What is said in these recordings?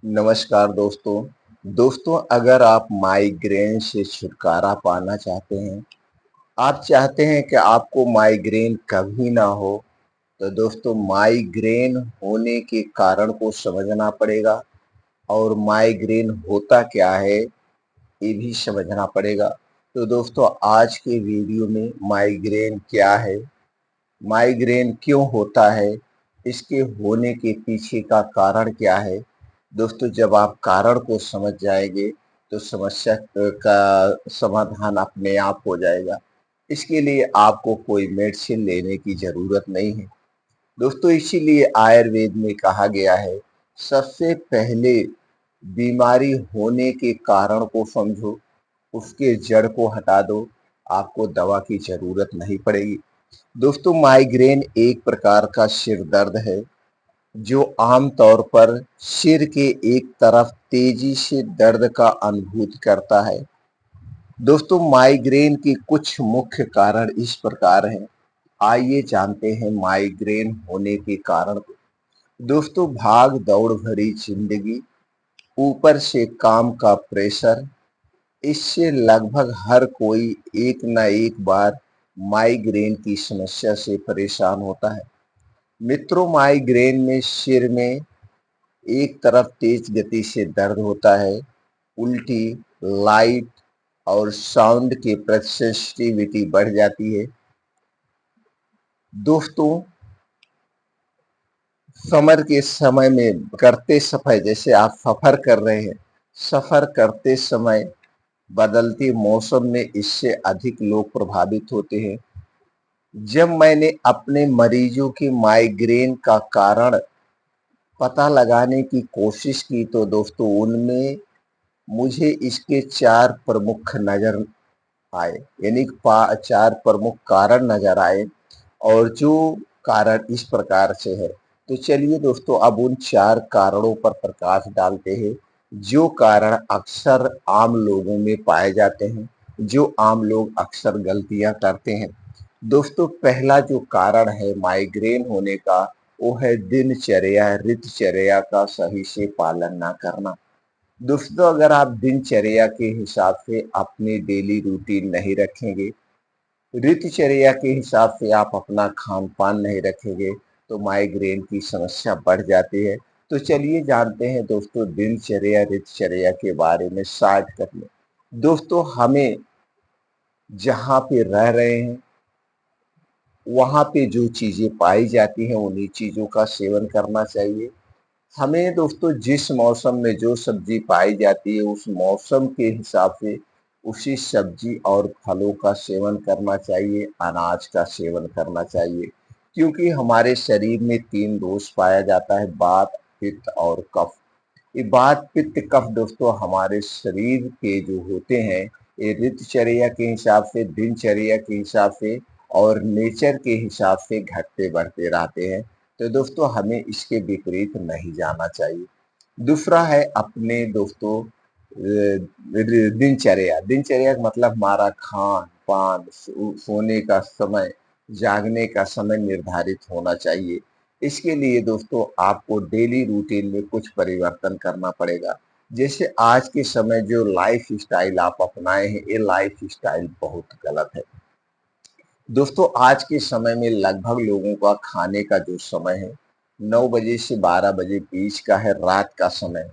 नमस्कार दोस्तों, अगर आप माइग्रेन से छुटकारा पाना चाहते हैं, आप चाहते हैं कि आपको माइग्रेन कभी ना हो, तो दोस्तों माइग्रेन होने के कारण को समझना पड़ेगा और माइग्रेन होता क्या है, ये भी समझना पड़ेगा। तो दोस्तों आज के वीडियो में माइग्रेन क्या है, माइग्रेन क्यों होता है, इसके होने के पीछे का कारण क्या है। दोस्तों जब आप कारण को समझ जाएंगे तो समस्या का समाधान अपने आप हो जाएगा। इसके लिए आपको कोई मेडिसिन लेने की ज़रूरत नहीं है। दोस्तों इसीलिए आयुर्वेद में कहा गया है, सबसे पहले बीमारी होने के कारण को समझो, उसके जड़ को हटा दो, आपको दवा की ज़रूरत नहीं पड़ेगी। दोस्तों माइग्रेन एक प्रकार का सिर दर्द है जो आम तौर पर सिर के एक तरफ तेजी से दर्द का अनुभूत करता है। दोस्तों माइग्रेन के कुछ मुख्य कारण इस प्रकार हैं। आइए जानते हैं माइग्रेन होने के कारण। दोस्तों भाग दौड़ भरी जिंदगी, ऊपर से काम का प्रेशर, इससे लगभग हर कोई एक न एक बार माइग्रेन की समस्या से परेशान होता है। मित्रों माइग्रेन में सिर में एक तरफ तेज गति से दर्द होता है, उल्टी, लाइट और साउंड की सेंसिटिविटी बढ़ जाती है। दोस्तों समर के समय में करते समय, जैसे आप सफर कर रहे हैं, सफर करते समय बदलते मौसम में इससे अधिक लोग प्रभावित होते हैं। जब मैंने अपने मरीजों के माइग्रेन का कारण पता लगाने की कोशिश की तो दोस्तों उनमें मुझे इसके 4 प्रमुख नज़र आए, यानी 4 प्रमुख कारण नज़र आए और जो कारण इस प्रकार से है। तो चलिए दोस्तों अब उन 4 कारणों पर प्रकाश डालते हैं, जो कारण अक्सर आम लोगों में पाए जाते हैं, जो आम लोग अक्सर गलतियाँ करते हैं। दोस्तों पहला जो कारण है माइग्रेन होने का, वो है दिनचर्या, ऋतचर्या का सही से पालन ना करना। दोस्तों अगर आप दिनचर्या के हिसाब से अपनी डेली रूटीन नहीं रखेंगे, ऋतुचर्या के हिसाब से आप अपना खान-पान नहीं रखेंगे, तो माइग्रेन की समस्या बढ़ जाती है। तो चलिए जानते हैं दोस्तों दिनचर्या, ऋतुचर्या के बारे में शॉर्टकट में। दोस्तों हमें जहाँ पे रह रहे हैं, वहाँ पे जो चीज़ें पाई जाती हैं, उन्हीं चीज़ों का सेवन करना चाहिए। हमें दोस्तों जिस मौसम में जो सब्जी पाई जाती है, उस मौसम के हिसाब से उसी सब्जी और फलों का सेवन करना चाहिए, अनाज का सेवन करना चाहिए। क्योंकि हमारे शरीर में 3 दोष पाया जाता है, वात, पित्त और कफ। ये वात, पित्त, कफ दोस्तों हमारे शरीर के जो होते हैं, ये ऋतुचर्या के हिसाब से, दिनचर्या के हिसाब से और नेचर के हिसाब से घटते बढ़ते रहते हैं। तो दोस्तों हमें इसके विपरीत नहीं जाना चाहिए। दूसरा है अपने दोस्तों दिनचर्या। दिनचर्या का मतलब हमारा खान-पान, सोने का समय, जागने का समय निर्धारित होना चाहिए। इसके लिए दोस्तों आपको डेली रूटीन में कुछ परिवर्तन करना पड़ेगा। जैसे आज के समय जो लाइफ़स्टाइल आप अपनाए हैं, ये लाइफ़स्टाइल बहुत गलत है। दोस्तों आज के समय में लगभग लोगों का खाने का जो समय है, 9 बजे से 12 बजे बीच का है, रात का समय।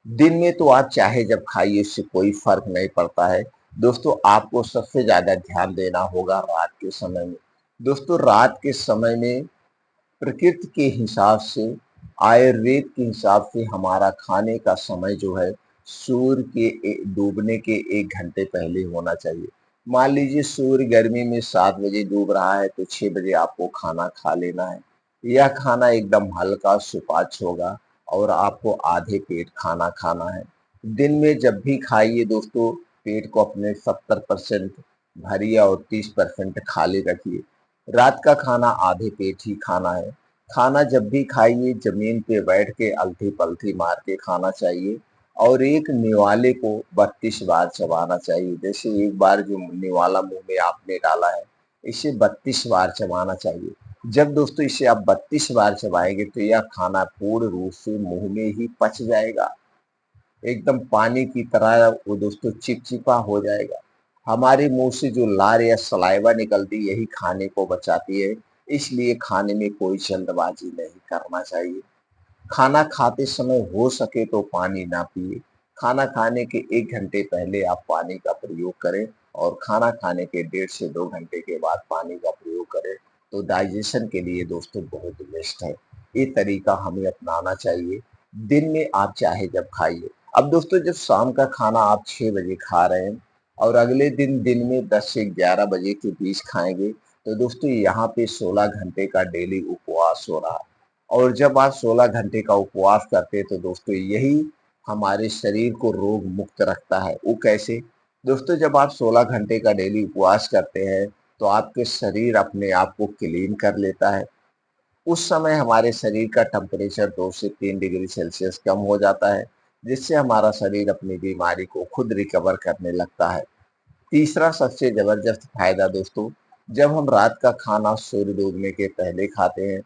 दिन में तो आप चाहे जब खाइए, इससे कोई फ़र्क नहीं पड़ता है। दोस्तों आपको सबसे ज़्यादा ध्यान देना होगा रात के समय में। दोस्तों रात के समय में प्रकृति के हिसाब से, आयुर्वेद के हिसाब से हमारा खाने का समय जो है, सूर्य के डूबने के 1 घंटे पहले होना चाहिए। मान लीजिए सूर्य गर्मी में 7 बजे डूब रहा है, तो 6 बजे आपको खाना खा लेना है। यह खाना एकदम हल्का सुपाच्य होगा और आपको आधे पेट खाना खाना है। दिन में जब भी खाइए दोस्तों, पेट को अपने 70% भरिए और 30% खाली रखिए। रात का खाना आधे पेट ही खाना है। खाना जब भी खाइए ज़मीन पे बैठ के अलथी-पलथी मार के खाना चाहिए और एक निवाले को 32 बार चबाना चाहिए। जैसे एक बार जो निवाला मुँह में आपने डाला है, इसे 32 बार चबाना चाहिए। जब दोस्तों इसे आप 32 बार चबाएंगे तो यह खाना पूर्ण रूप से मुंह में ही पच जाएगा, एकदम पानी की तरह वो दोस्तों चिपचिपा हो जाएगा। हमारे मुंह से जो लार या सलाइवा निकलती यही खाने को बचाती है, इसलिए खाने में कोई जल्दबाजी नहीं करना चाहिए। खाना खाते समय हो सके तो पानी ना पिए। खाना खाने के 1 घंटे पहले आप पानी का प्रयोग करें और खाना खाने के 1.5 से 2 घंटे के बाद पानी का प्रयोग करें, तो डाइजेशन के लिए दोस्तों बहुत बेस्ट है। ये तरीका हमें अपनाना चाहिए। दिन में आप चाहे जब खाइए। अब दोस्तों जब शाम का खाना आप 6 बजे खा रहे हैं और अगले दिन में 10 से 11 बजे के बीच खाएँगे, तो दोस्तों यहाँ पे 16 घंटे का डेली उपवास हो रहा है। और जब आप 16 घंटे का उपवास करते हैं तो दोस्तों यही हमारे शरीर को रोग मुक्त रखता है। वो कैसे? दोस्तों जब आप 16 घंटे का डेली उपवास करते हैं तो आपके शरीर अपने आप को क्लीन कर लेता है। उस समय हमारे शरीर का टेम्परेचर 2 से 3 डिग्री सेल्सियस कम हो जाता है, जिससे हमारा शरीर अपनी बीमारी को खुद रिकवर करने लगता है। तीसरा सबसे जबरदस्त फायदा दोस्तों, जब हम रात का खाना सूर्य डूबने के पहले खाते हैं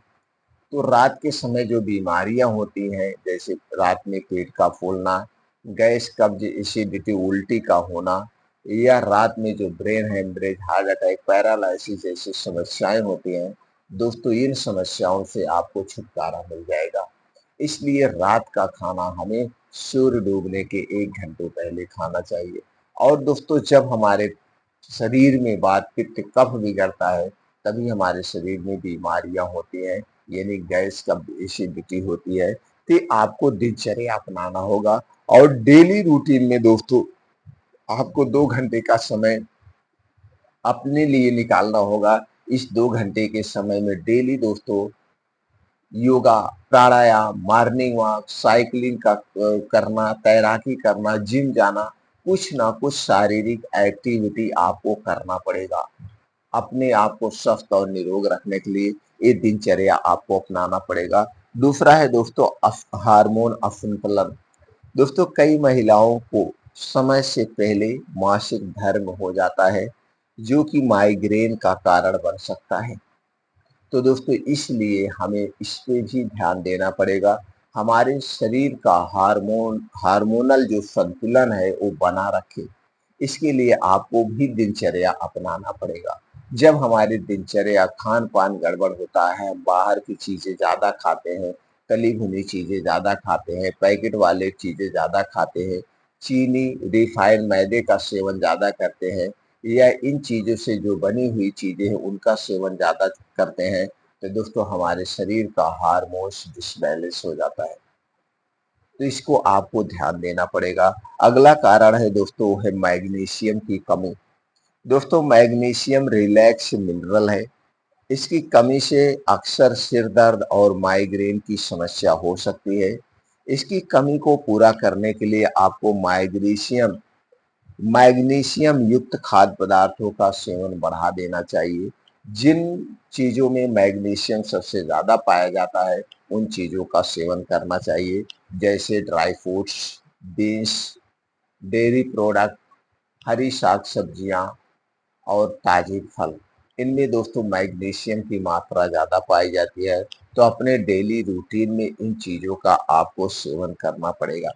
तो रात के समय जो बीमारियां होती हैं, जैसे रात में पेट का फूलना, गैस, कब्ज, एसिडिटी, उल्टी का होना या रात में जो brain haemorrhage, heart attack, paralysis जैसी समस्याएं होती हैं, दोस्तों इन समस्याओं से आपको छुटकारा मिल जाएगा। इसलिए रात का खाना हमें सूर्य डूबने के 1 घंटे पहले खाना चाहिए। और दोस्तों जब हमारे शरीर में वात पित्त कफ बिगड़ता है, तभी हमारे शरीर में बीमारियां होती हैं, यानी गैस कब्ज एसिडिटी होती है। तो आपको दिनचर्या अपनाना होगा और डेली रूटीन में दोस्तों आपको 2 घंटे का समय अपने लिए निकालना होगा। इस 2 घंटे के समय में डेली दोस्तों योगा, प्राणायाम, मॉर्निंग वॉक, साइकिलिंग का करना, तैराकी करना, जिम जाना, कुछ ना कुछ शारीरिक एक्टिविटी आपको करना पड़ेगा। अपने आप को स्वस्थ और निरोग रखने के लिए ये दिनचर्या आपको अपनाना पड़ेगा। दूसरा है दोस्तों हार्मोन असंतुलन। दोस्तों कई महिलाओं को समय से पहले मासिक धर्म हो जाता है, जो कि माइग्रेन का कारण बन सकता है। तो दोस्तों इसलिए हमें इस पे भी ध्यान देना पड़ेगा। हमारे शरीर का हार्मोनल जो संतुलन है वो बना रखे, इसके लिए आपको भी दिनचर्या अपनाना पड़ेगा। जब हमारी दिनचर्या खान पान गड़बड़ होता है, बाहर की चीजें ज्यादा खाते हैं, तली भुनी चीजें ज्यादा खाते हैं, पैकेट वाले चीजें ज्यादा खाते हैं, चीनी रिफाइंड मैदे का सेवन ज्यादा करते हैं या इन चीजों से जो बनी हुई चीजें हैं उनका सेवन ज्यादा करते हैं, तो दोस्तों हमारे शरीर का हार्मोन्स डिसबैलेंस हो जाता है। तो इसको आपको ध्यान देना पड़ेगा। अगला कारण है दोस्तों है मैग्नीशियम की कमी। दोस्तों मैग्नीशियम रिलैक्स मिनरल है। इसकी कमी से अक्सर सिर दर्द और माइग्रेन की समस्या हो सकती है। इसकी कमी को पूरा करने के लिए आपको मैग्नीशियम युक्त खाद्य पदार्थों का सेवन बढ़ा देना चाहिए। जिन चीज़ों में मैग्नीशियम सबसे ज़्यादा पाया जाता है, उन चीज़ों का सेवन करना चाहिए, जैसे dry fruits, beans, dairy product, हरी साग सब्जियाँ और ताज़े फल। इनमें दोस्तों मैग्नीशियम की मात्रा ज़्यादा पाई जाती है, तो अपने डेली रूटीन में इन चीज़ों का आपको सेवन करना पड़ेगा।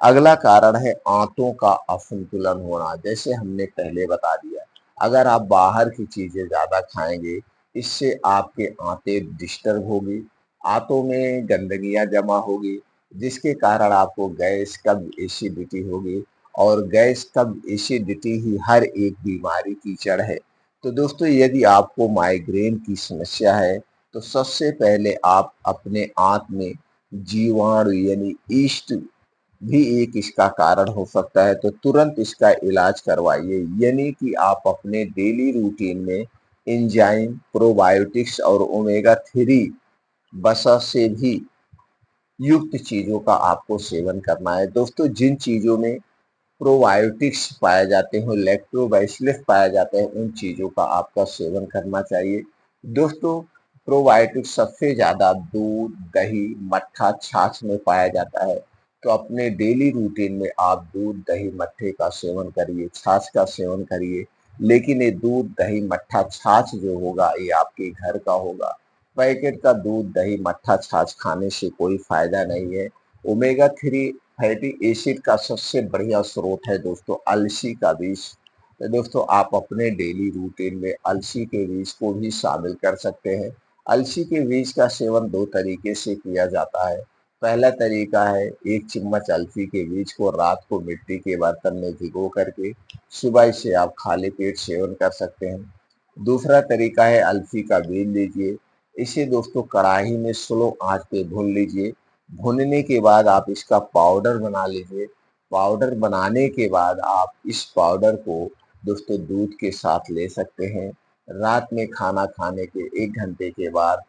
अगला कारण है आंतों का असंतुलन होना, जैसे हमने पहले बता दिया। अगर आप बाहर की चीज़ें ज़्यादा खाएँगे, इससे आपके आंतें डिस्टर्ब होगी, आंतों में गंदगियाँ जमा होगी, जिसके कारण आपको गैस, कब्ज़, एसिडिटी होगी और गैस, कब्ज़, एसिडिटी ही हर एक बीमारी की जड़ है। तो दोस्तों यदि आपको माइग्रेन की समस्या है, तो सबसे पहले आप अपने आँत में जीवाणु यानी ईस्ट भी एक इसका कारण हो सकता है, तो तुरंत इसका इलाज करवाइए। यानी कि आप अपने डेली रूटीन में एंजाइम, प्रोबायोटिक्स और ओमेगा 3 वसा से भी युक्त चीज़ों का आपको सेवन करना है। दोस्तों जिन चीज़ों में प्रोबायोटिक्स पाए जाते हैं, लैक्टोबैसिलस पाया जाता है, उन चीज़ों का आपका सेवन करना चाहिए। दोस्तों प्रोबायोटिक्स सबसे ज़्यादा दूध, दही, मट्ठा, छाछ में पाया जाता है। तो अपने डेली रूटीन में आप दूध, दही, मट्ठे का सेवन करिए, छाछ का सेवन करिए। लेकिन ये दूध, दही, मट्ठा, छाछ जो होगा ये आपके घर का होगा। पैकेट का दूध, दही, मट्ठा, छाछ खाने से कोई फायदा नहीं है। ओमेगा 3 फैटी एसिड का सबसे बढ़िया स्रोत है दोस्तों अलसी का बीज। तो दोस्तों आप अपने डेली रूटीन में अलसी के बीज को भी शामिल कर सकते हैं। अलसी के बीज का सेवन दो तरीके से किया जाता है। पहला तरीका है एक चम्मच अलसी के बीज को रात को मिट्टी के बर्तन में भिगो करके सुबह से आप खाली पेट सेवन कर सकते हैं। दूसरा तरीका है अलसी का बीज लीजिए, इसे दोस्तों कढ़ाई में स्लो आंच पे भून लीजिए। भूनने के बाद आप इसका पाउडर बना लीजिए। पाउडर बनाने के बाद आप इस पाउडर को दोस्तों दूध के साथ ले सकते हैं। रात में खाना खाने के 1 घंटे के बाद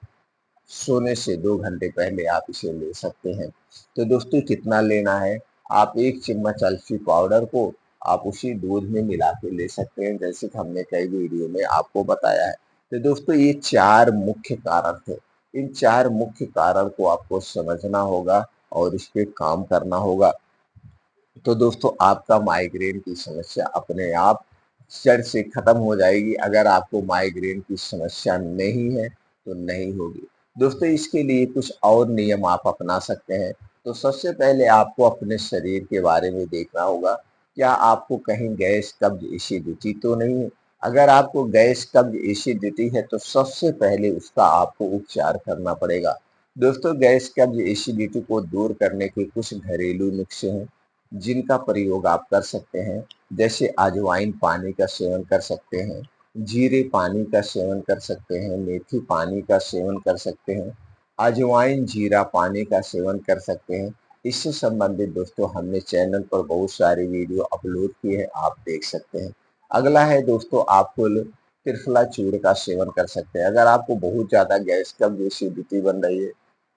सोने से 2 घंटे पहले आप इसे ले सकते हैं। तो दोस्तों कितना लेना है, आप 1 चम्मच अलसी पाउडर को आप उसी दूध में मिला के ले सकते हैं, जैसे कि हमने कई वीडियो में आपको बताया है। तो दोस्तों ये 4 मुख्य कारण थे। इन 4 मुख्य कारण को आपको समझना होगा और इस पे काम करना होगा। तो दोस्तों आपका माइग्रेन की समस्या अपने आप जड़ से खत्म हो जाएगी। अगर आपको माइग्रेन की समस्या नहीं है तो नहीं होगी। दोस्तों इसके लिए कुछ और नियम आप अपना सकते हैं। तो सबसे पहले आपको अपने शरीर के बारे में देखना होगा, क्या आपको कहीं गैस, कब्ज, एसिडिटी तो नहीं है। अगर आपको गैस, कब्ज, एसिडिटी है तो सबसे पहले उसका आपको उपचार करना पड़ेगा। दोस्तों गैस, कब्ज, एसिडिटी को दूर करने के कुछ घरेलू नुस्खे हैं जिनका प्रयोग आप कर सकते हैं। जैसे अजवाइन पानी का सेवन कर सकते हैं, जीरे पानी का सेवन कर सकते हैं, मेथी पानी का सेवन कर सकते हैं, अजवाइन जीरा पानी का सेवन कर सकते हैं। इससे संबंधित दोस्तों हमने चैनल पर बहुत सारी वीडियो अपलोड की है, आप देख सकते हैं। अगला है दोस्तों आपको त्रिफला चूर्ण का सेवन कर सकते हैं। अगर आपको बहुत ज़्यादा गैस, कब्ज, एसिडिटी बन रही है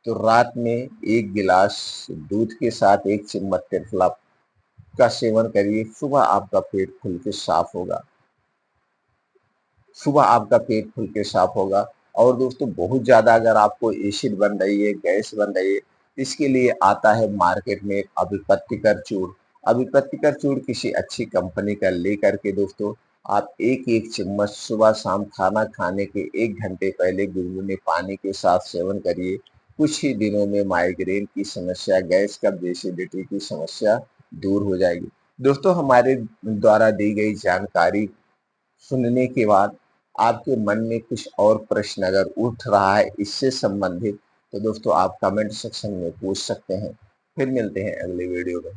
तो रात में 1 गिलास दूध के साथ 1 चम्मच त्रिफला का सेवन करिए। सुबह आपका पेट खुल के साफ होगा। सुबह आपका पेट खुल के साफ होगा। और दोस्तों बहुत ज़्यादा अगर आपको एसिड बन रही है, गैस बन रही है, इसके लिए आता है मार्केट में एक अभिपत्तिकर चूर्ण। अभिपत्तिकर चूर्ण किसी अच्छी कंपनी का लेकर के दोस्तों आप एक एक चम्मच सुबह शाम खाना खाने के 1 घंटे पहले गुनगुने पानी के साथ सेवन करिए। कुछ ही दिनों में माइग्रेन की समस्या, गैस, कब्ज, एसिडिटी की समस्या दूर हो जाएगी। दोस्तों हमारे द्वारा दी गई जानकारी सुनने के बाद आपके मन में कुछ और प्रश्न अगर उठ रहा है इससे संबंधित, तो दोस्तों आप कमेंट सेक्शन में पूछ सकते हैं। फिर मिलते हैं अगले वीडियो में।